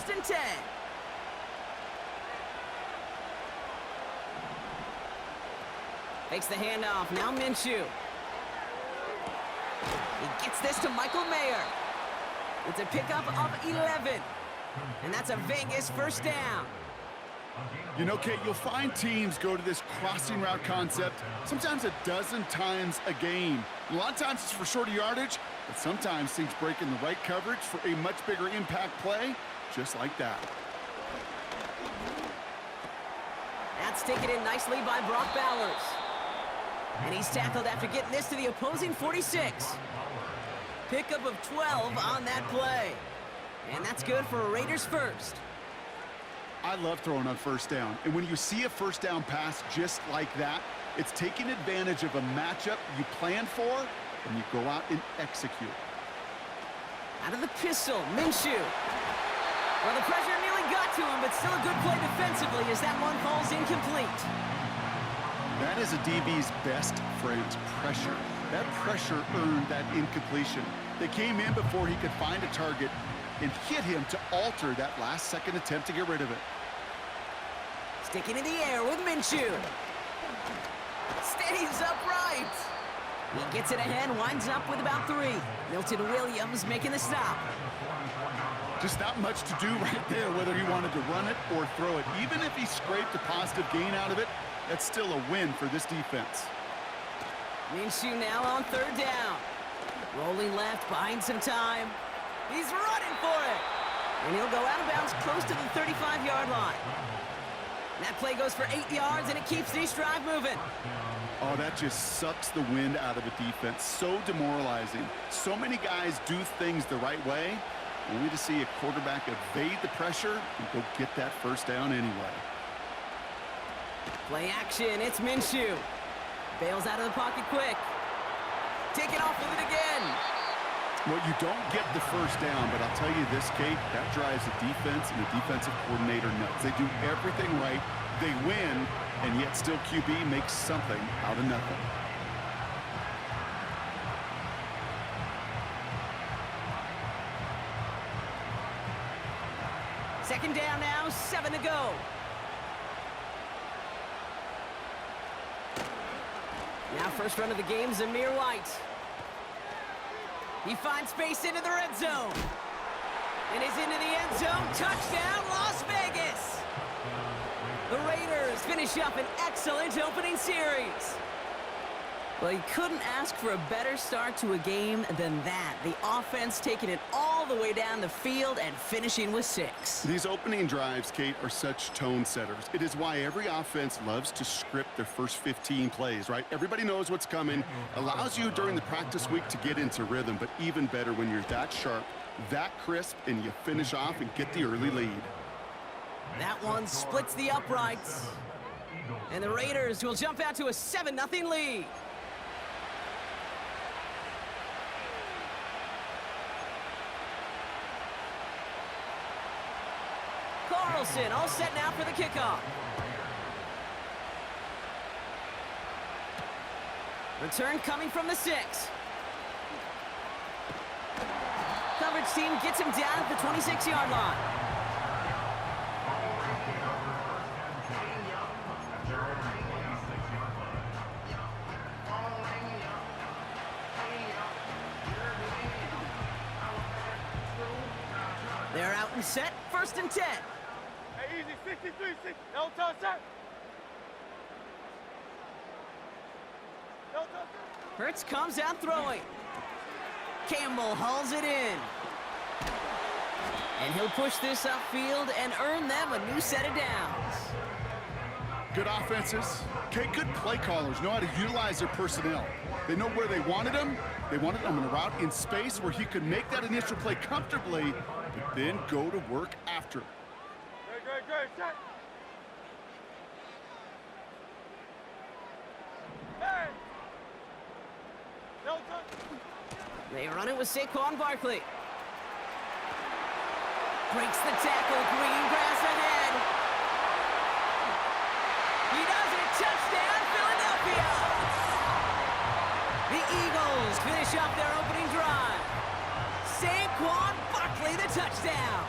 first and 10. Fakes the handoff, now Minshew. He gets this to Michael Mayer. It's a pickup of 11. And that's a Vegas first down. You know, Kate, you'll find teams go to this crossing route concept sometimes a dozen times a game. A lot of times it's for shorter yardage, but sometimes things break in the right coverage for a much bigger impact play, just like that. That's taken in nicely by Brock Bowers. And he's tackled after getting this to the opposing 46. Pickup of 12 on that play. And that's good for a Raiders first. I love throwing on first down. And when you see a first down pass just like that, it's taking advantage of a matchup you plan for, and you go out and execute. Out of the pistol, Minshew. Well, the pressure nearly got to him, but still a good play defensively as that one falls incomplete. That is a DB's best friend, pressure. That pressure earned that incompletion. They came in before he could find a target and hit him to alter that last-second attempt to get rid of it. Sticking in the air with Minshew. Stays upright. He gets it ahead, winds up with about 3. Milton Williams making the stop. Just not much to do right there, whether he wanted to run it or throw it. Even if he scraped a positive gain out of it, that's still a win for this defense. Minshew now on third down. Rolling left, buying some time. He's running for it. And he'll go out of bounds close to the 35-yard line. That play goes for 8 yards, and it keeps this drive moving. Oh, that just sucks the wind out of a defense. So demoralizing. So many guys do things the right way, only to see a quarterback evade the pressure and go get that first down anyway. Play action, it's Minshew. Bails out of the pocket quick. Taking off with it again. Well, you don't get the first down, but I'll tell you this, Kate, that drives the defense and the defensive coordinator nuts. They do everything right, they win, and yet still QB makes something out of nothing. Second down now, 7 to go. Now first run of the game, Zamir White. He finds space into the red zone. And is into the end zone. Touchdown, Las Vegas. The Raiders finish up an excellent opening series. Well, you couldn't ask for a better start to a game than that. The offense taking it all the way down the field and finishing with 6. These opening drives, Kate, are such tone setters. It is why every offense loves to script their first 15 plays, right? Everybody knows what's coming. Allows you during the practice week to get into rhythm, but even better when you're that sharp, that crisp, and you finish off and get the early lead. That one splits the uprights. And the Raiders will jump out to a 7-0 lead. Carlson all set now for the kickoff. Return coming from the 6. Coverage team gets him down at the 26-yard line. They're out and set, first and 10. Hey, easy, 63, 60. No touch, sir. No touch, sir. Hurts comes out throwing. Campbell hauls it in. And he'll push this upfield and earn them a new set of downs. Good offenses. Okay, good play callers know how to utilize their personnel. They know where they wanted him. They wanted him on a route in space where he could make that initial play comfortably, but then go to work after. Great, check. Hey! No touch. They run it with Saquon Barkley. Breaks the tackle, green grass ahead. He does it, touchdown, Philadelphia! The Eagles finish up their opening drive. Saquon Barkley, the touchdown.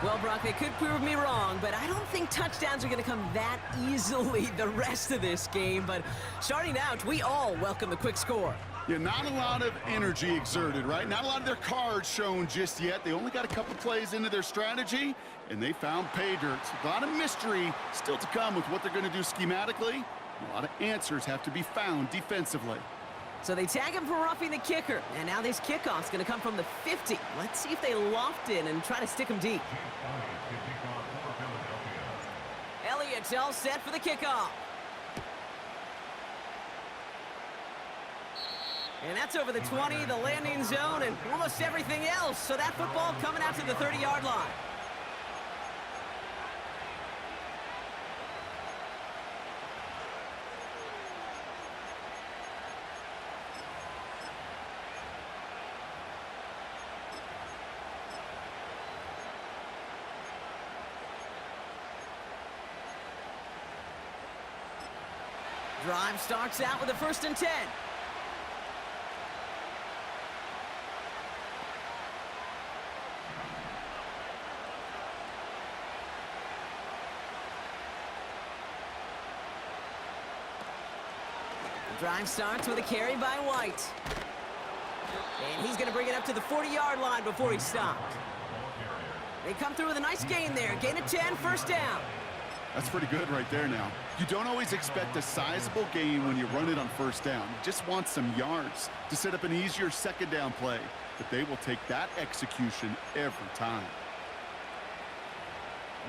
Well, Brock, they could prove me wrong, but I don't think touchdowns are going to come that easily the rest of this game. But starting out, we all welcome the quick score. Yeah, not a lot of energy exerted, right? Not a lot of their cards shown just yet. They only got a couple plays into their strategy, and they found pay dirt. A lot of mystery still to come with what they're going to do schematically. A lot of answers have to be found defensively. So they tag him for roughing the kicker, and now this kickoff's going to come from the 50. Let's see if they loft in and try to stick him deep. Elliott's all set for the kickoff. And that's over the 20, the landing zone, and almost everything else. So that football coming out to the 30-yard line. Drive starts out with a 1st and 10. The drive starts with a carry by White. And he's going to bring it up to the 40-yard line before he's stopped. They come through with a nice gain there. Gain of 10, 1st down. That's pretty good right there now. You don't always expect a sizable gain when you run it on 1st down. You just want some yards to set up an easier 2nd down play. But they will take that execution every time.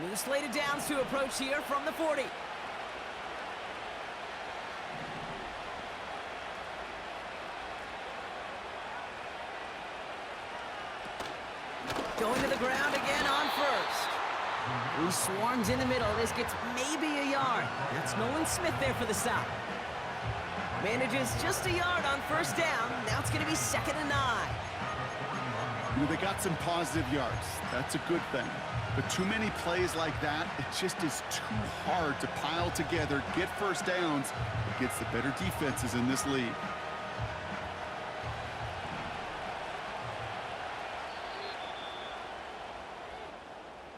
New slated downs to approach here from the 40. Going to the ground again on 1st. He swarms in the middle. This gets maybe a yard. That's Nolan Smith there for the stop. Manages just a yard on 1st down. Now it's going to be 2nd and 9. You know, they got some positive yards. That's a good thing. But too many plays like that, it just is too hard to pile together, get 1st downs against the better defenses in this league.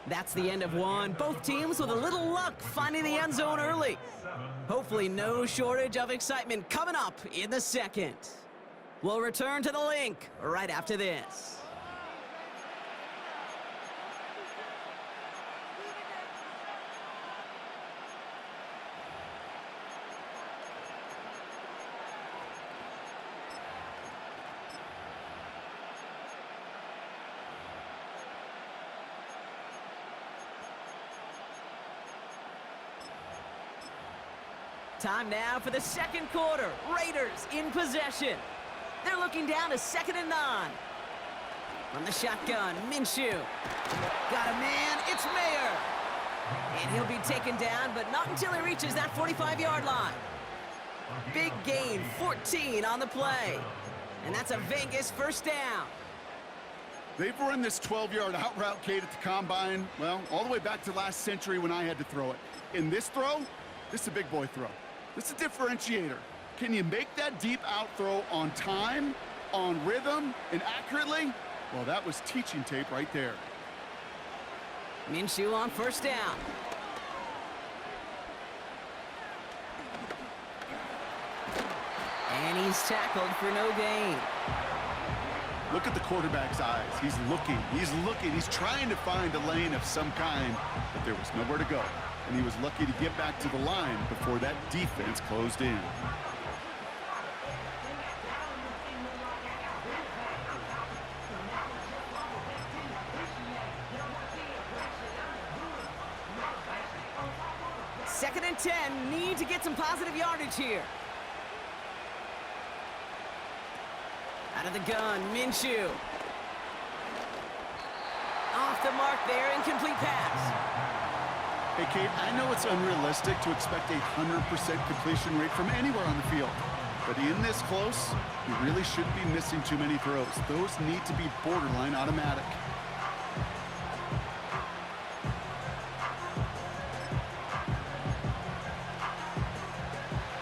That's the end of one. Both teams with a little luck finding the end zone early. Hopefully no shortage of excitement coming up in the 2nd. We'll return to the link right after this. Time now for the 2nd quarter. Raiders in possession. They're looking down to 2nd and 9. From the shotgun, Minshew. Got a man, it's Mayer. And he'll be taken down, but not until he reaches that 45-yard line. Big gain, 14 on the play. And that's a Vegas 1st down. They've run this 12-yard out route, Kate, at the combine, well, all the way back to last century when I had to throw it. In this throw, this is a big boy throw. This is a differentiator. Can you make that deep out throw on time, on rhythm, and accurately? Well, that was teaching tape right there. Minshew on 1st down. And he's tackled for no gain. Look at the quarterback's eyes. He's looking, he's trying to find a lane of some kind, but there was nowhere to go. And he was lucky to get back to the line before that defense closed in. Second and 10, need to get some positive yardage here. Out of the gun, Minshew. Off the mark there, incomplete pass. Hey, Kate, I know it's unrealistic to expect a 100% completion rate from anywhere on the field. But in this close, you really shouldn't be missing too many throws. Those need to be borderline automatic.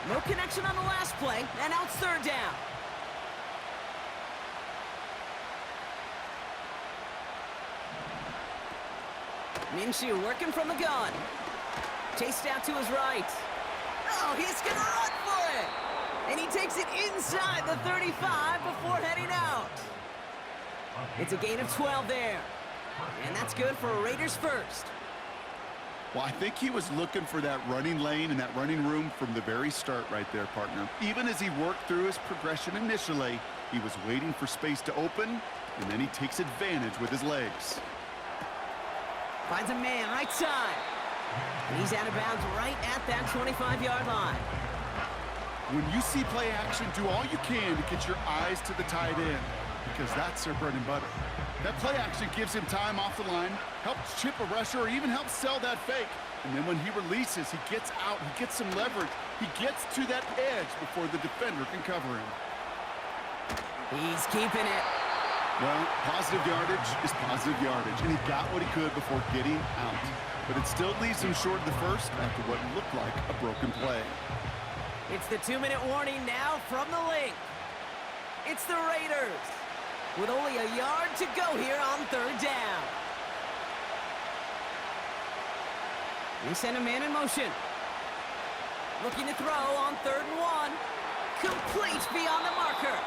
No connection on the last play, and now it's 3rd down. Minshew working from the gun. Chased out to his right. Oh, he's going to run for it. And he takes it inside the 35 before heading out. It's a gain of 12 there. And that's good for a Raiders first. Well, I think he was looking for that running lane and that running room from the very start right there, partner. Even as he worked through his progression initially, he was waiting for space to open, and then he takes advantage with his legs. Finds a man right side. And he's out of bounds right at that 25-yard line. When you see play action, do all you can to get your eyes to the tight end, because that's their bread and butter. That play action gives him time off the line, helps chip a rusher, or even helps sell that fake. And then when he releases, he gets out, he gets some leverage. He gets to that edge before the defender can cover him. He's keeping it. Well, positive yardage is positive yardage, and he got what he could before getting out. But it still leaves him short of the first after what looked like a broken play. It's the 2-minute warning now from the link. It's the Raiders with only a yard to go here on 3rd down. They send a man in motion. Looking to throw on 3rd and 1. Complete beyond the marker.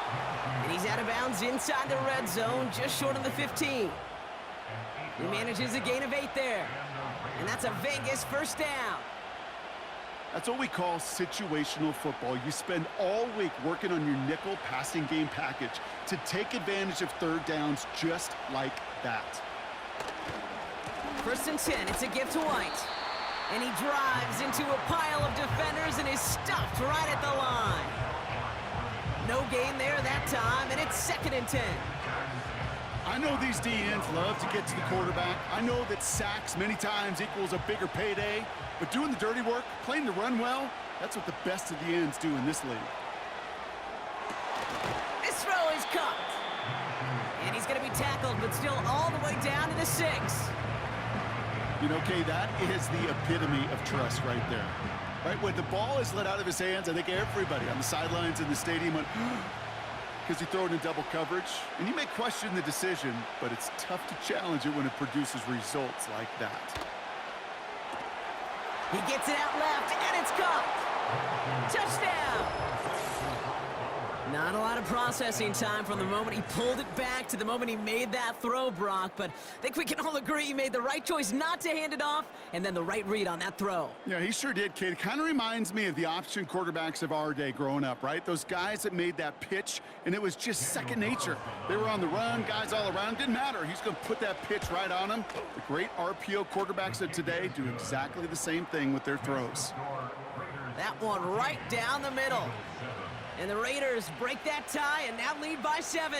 And he's out of bounds inside the red zone, just short of the 15. He manages a gain of 8 there. And that's a Vegas first down. That's what we call situational football. You spend all week working on your nickel passing game package to take advantage of 3rd downs just like that. 1st and 10, it's a give to White. And he drives into a pile of defenders and is stopped right at the line. No gain there that time, and it's 2nd and 10. I know these DNs love to get to the quarterback. I know that sacks many times equals a bigger payday, but doing the dirty work, playing the run well, that's what the best of the ends do in this league. This throw is caught. And he's going to be tackled, but still all the way down to the 6. You know, Kay, that is the epitome of trust right there. Right, when the ball is let out of his hands, I think everybody on the sidelines in the stadium went, because he threw it in double coverage. And you may question the decision, but it's tough to challenge it when it produces results like that. He gets it out left, and it's caught. Touchdown! Not a lot of processing time from the moment he pulled it back to the moment he made that throw, Brock, but I think we can all agree he made the right choice not to hand it off, and then the right read on that throw. Yeah, he sure did, kid. It kind of reminds me of the option quarterbacks of our day growing up, right? Those guys that made that pitch, and it was just second nature. They were on the run, guys all around. Didn't matter. He's going to put that pitch right on him. The great RPO quarterbacks of today do exactly the same thing with their throws. That one right down the middle. And the Raiders break that tie and now lead by 7.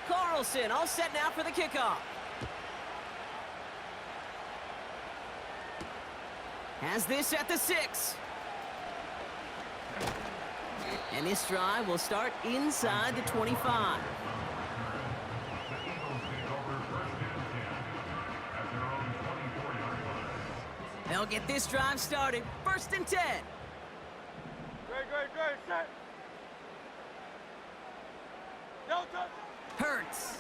Carlson all set now for the kickoff. Has this at the 6. And this drive will start inside the 25. They'll get this drive started. 1st and 10. Great, set. No touch. Hurts.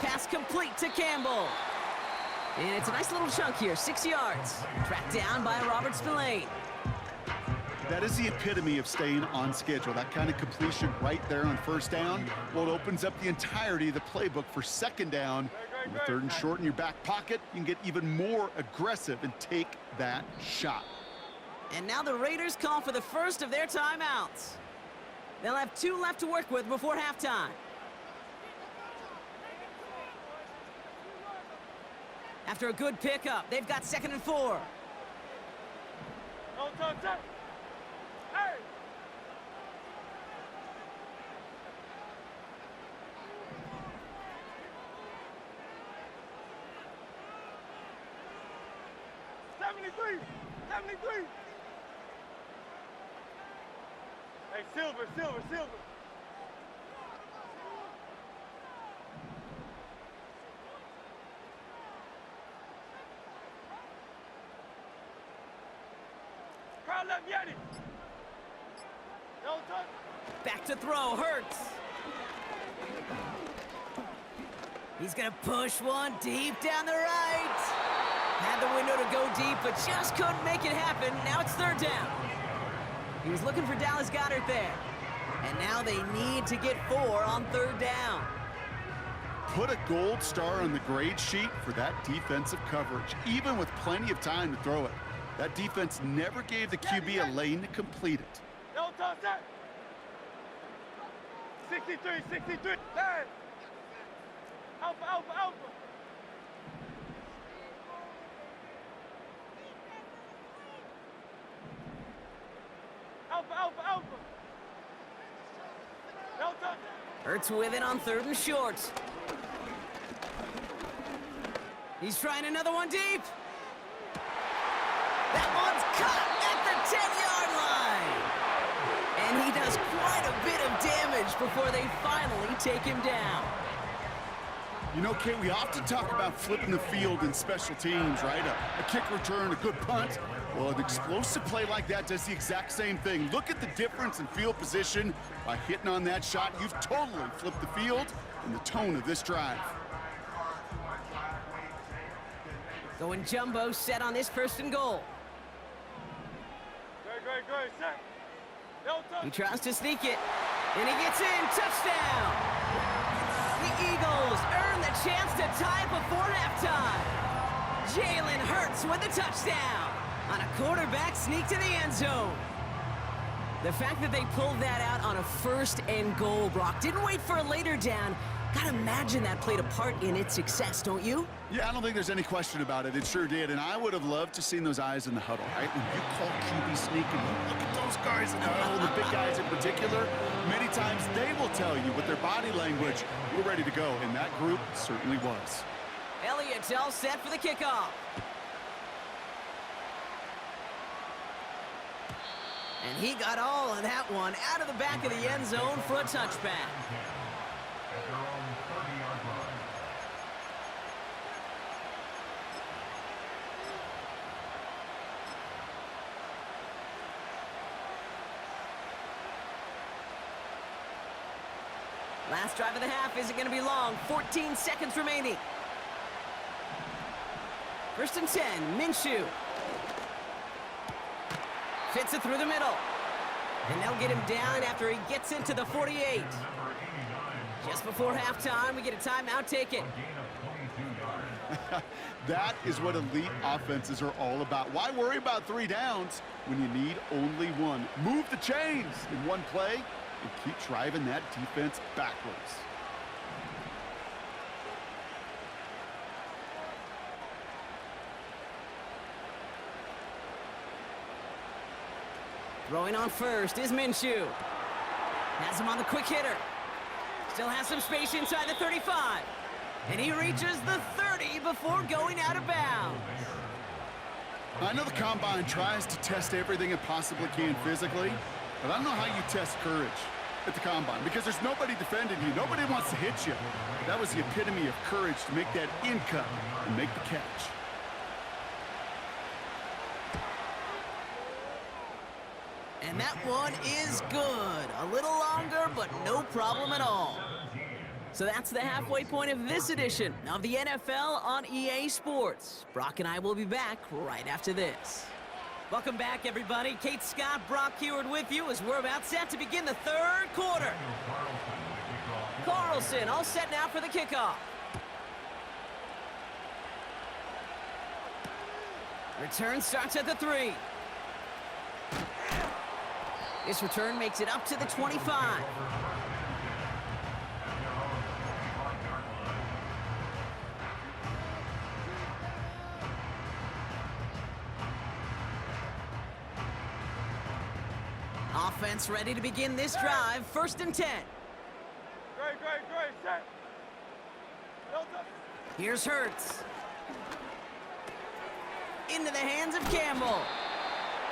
Pass complete to Campbell. And it's a nice little chunk here, 6 yards. Tracked down by Robert Spillane. That is the epitome of staying on schedule. That kind of completion right there on 1st down. Well, it opens up the entirety of the playbook for 2nd down. With 3rd and short in your back pocket, you can get even more aggressive and take that shot. And now the Raiders call for the first of their timeouts. They'll have 2 left to work with before halftime. After a good pickup, they've got 2nd and 4. No touch. Hey! 73. 73. Hey, silver, silver, silver. Crowd left Yeti. No touch. Back to throw, Hurts. He's gonna push one deep down the right. Had the window to go deep, but just couldn't make it happen. Now it's third down. He was looking for Dallas Goedert there. And now they need to get 4 on third down. Put a gold star on the grade sheet for that defensive coverage, even with plenty of time to throw it. That defense never gave the QB a lane to complete it. No touch that. 63, 63. Hey. Alpha, alpha, alpha. Alpha, alpha, alpha. No touch. Hurts with it on third and short. He's trying another one deep. That one's cut at the 10-yard line. And he does quite a bit of damage before they finally take him down. You know, Kate, we often talk about flipping the field in special teams, right? A kick return, a good punt. Well, an explosive play like that does the exact same thing. Look at the difference in field position. By hitting on that shot, you've totally flipped the field and the tone of this drive. Going jumbo set on this first and goal. Great, set. No touch. He tries to sneak it, and he gets in. Touchdown! The Eagles earn the chance to tie before halftime. Jalen Hurts with the touchdown on a quarterback sneak to the end zone. The fact that they pulled that out on a first and goal, Brock, didn't wait for a later down. Gotta imagine that played a part in its success, don't you? Yeah, I don't think there's any question about it. It sure did, and I would have loved to seen those eyes in the huddle, right? When you call QB sneak and you look at those guys in the huddle, the big guys in particular, many times they will tell you with their body language, we're ready to go, and that group certainly was. Elliott's all set for the kickoff. And he got all of that one out of the back of the end zone for a touchback. Last drive of the half isn't going to be long. 14 seconds remaining. First and 10, Minshew. Fits it through the middle. And they'll get him down after he gets into the 48. Just before halftime, we get a timeout taken. That is what elite offenses are all about. Why worry about 3 downs when you need only 1? Move the chains in one play and keep driving that defense backwards. Throwing on first is Minshew. Has him on the quick hitter. Still has some space inside the 35. And he reaches the 30 before going out of bounds. I know the Combine tries to test everything it possibly can physically, but I don't know how you test courage at the Combine because there's nobody defending you. Nobody wants to hit you. But that was the epitome of courage to make that in cut and make the catch. And that one is good. A little longer, but no problem at all. So that's the halfway point of this edition of the NFL on EA Sports. Brock and I will be back right after this. Welcome back, everybody. Kate Scott, Brock Heward with you as we're about set to begin the third quarter. Carlson all set now for the kickoff. Return starts at the 3. This return makes it up to the 25. Offense ready to begin this drive. First and 10. Great, set. No touch. Here's Hurts. into the hands of Campbell.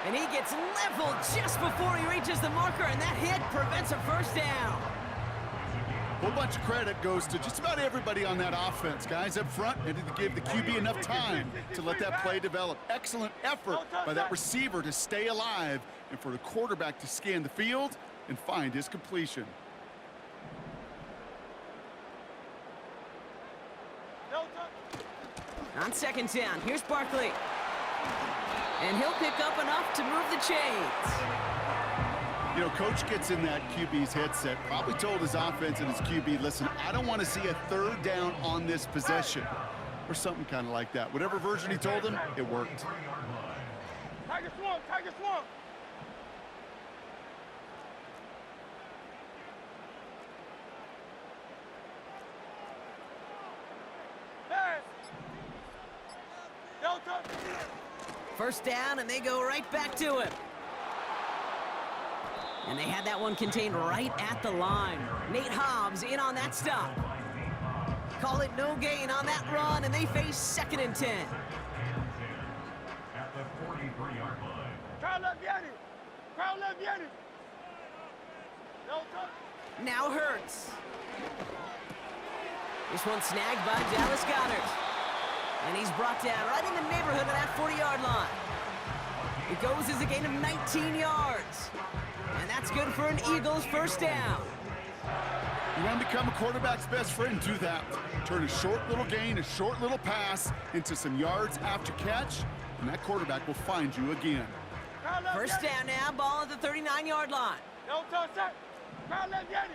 And he gets leveled just before he reaches the marker, and that hit prevents a first down. A whole bunch of credit goes to just about everybody on that offense. Guys up front needed to give the QB enough time to let that play develop. Excellent effort by that receiver to stay alive and for the quarterback to scan the field and find his completion. On second down, here's Barkley. And he'll pick up enough to move the chains. You know, coach gets in that QB's headset, probably told his offense and his QB, listen, I don't want to see a third down on this possession. Or something kind of like that. Whatever version he told him, it worked. Tiger Swamp, Tiger Swamp. Delta. First down, and they go right back to him. And they had that one contained right at the line. Nate Hobbs in on that stop. Call it no gain on that run, and they face 2nd and 10. At the 43-yard line. Crowd left Yanni. Crowd left Yanni. Delta. Now Hurts. This one snagged by Dallas Goedert. And he's brought down right in the neighborhood of that 40-yard line. It goes as a gain of 19 yards. And that's good for an Eagles first down. You want to become a quarterback's best friend? Do that. Turn a short little gain, a short little pass into some yards after catch, and that quarterback will find you again. First down now, ball at the 39-yard line. Delta set. Crowd left Yanni.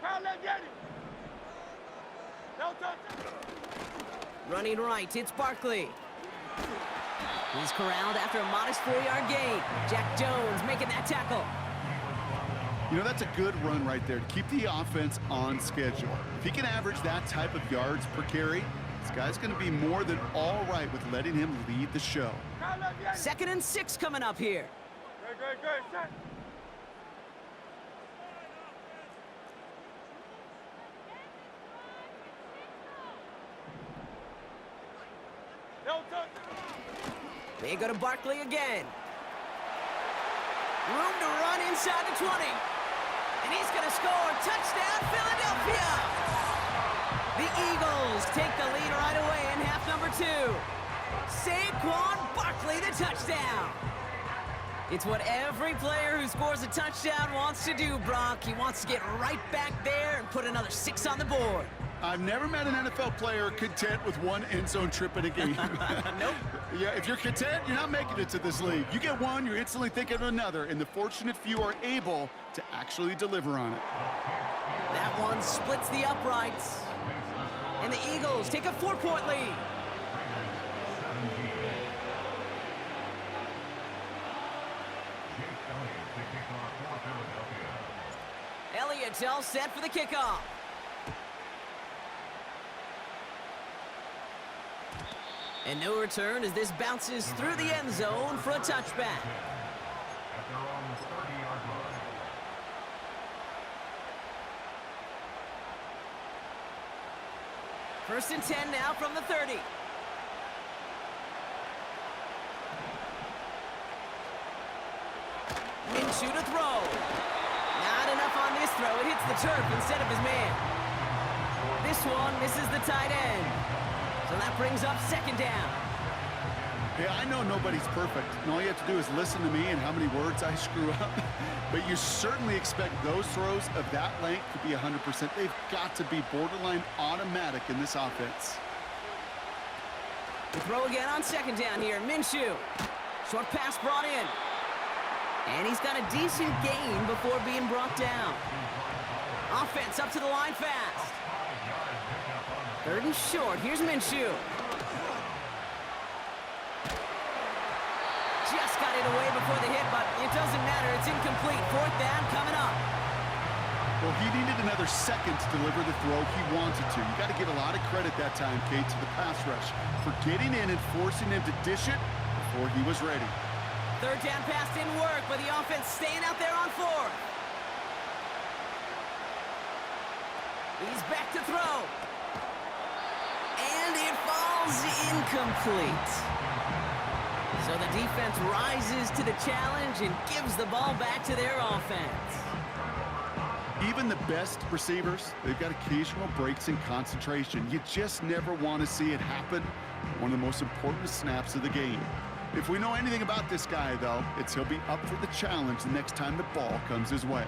Crowd left Yanni. Delta. Running right, it's Barkley. He's corralled after a modest 4-yard gain. Jack Jones making that tackle. You know, that's a good run right there to keep the offense on schedule. If he can average that type of yards per carry, this guy's going to be more than all right with letting him lead the show. 2nd and 6 coming up here. Great, set. Delta. They go to Barkley again. Room to run inside the 20. And he's going to score. Touchdown, Philadelphia! The Eagles take the lead right away in half number 2. Saquon Barkley, the touchdown. It's what every player who scores a touchdown wants to do, Brock. He wants to get right back there and put another 6 on the board. I've never met an NFL player content with one end zone trip in a game. Nope. Yeah, if you're content, you're not making it to this league. You get one, you're instantly thinking of another, and the fortunate few are able to actually deliver on it. That one splits the uprights. And the Eagles take a 4-point lead. Elliott's all set for the kickoff. And no return as this bounces through the end zone for a touchback. At their own 30-yard line. First and 10 now from the 30. Minshew to throw. Not enough on this throw. It hits the turf instead of his man. This one misses the tight end. So that brings up 2nd down. Hey, I know nobody's perfect, and all you have to do is listen to me and how many words I screw up. But you certainly expect those throws of that length to be 100%. They've got to be borderline automatic in this offense. The throw again on 2nd down here. Minshew. Short pass brought in. And he's got a decent gain before being brought down. Offense up to the line fast. 3rd and short. Here's Minshew. Just got it away before the hit, but it doesn't matter. It's incomplete. 4th down coming up. Well, he needed another second to deliver the throw he wanted to. You got to give a lot of credit that time, Kate, to the pass rush for getting in and forcing him to dish it before he was ready. 3rd down pass didn't work, but the offense staying out there on 4th. He's back to throw. And it falls incomplete. So the defense rises to the challenge and gives the ball back to their offense. Even the best receivers, they've got occasional breaks in concentration. You just never want to see it happen. One of the most important snaps of the game. If we know anything about this guy, though, it's he'll be up for the challenge the next time the ball comes his way.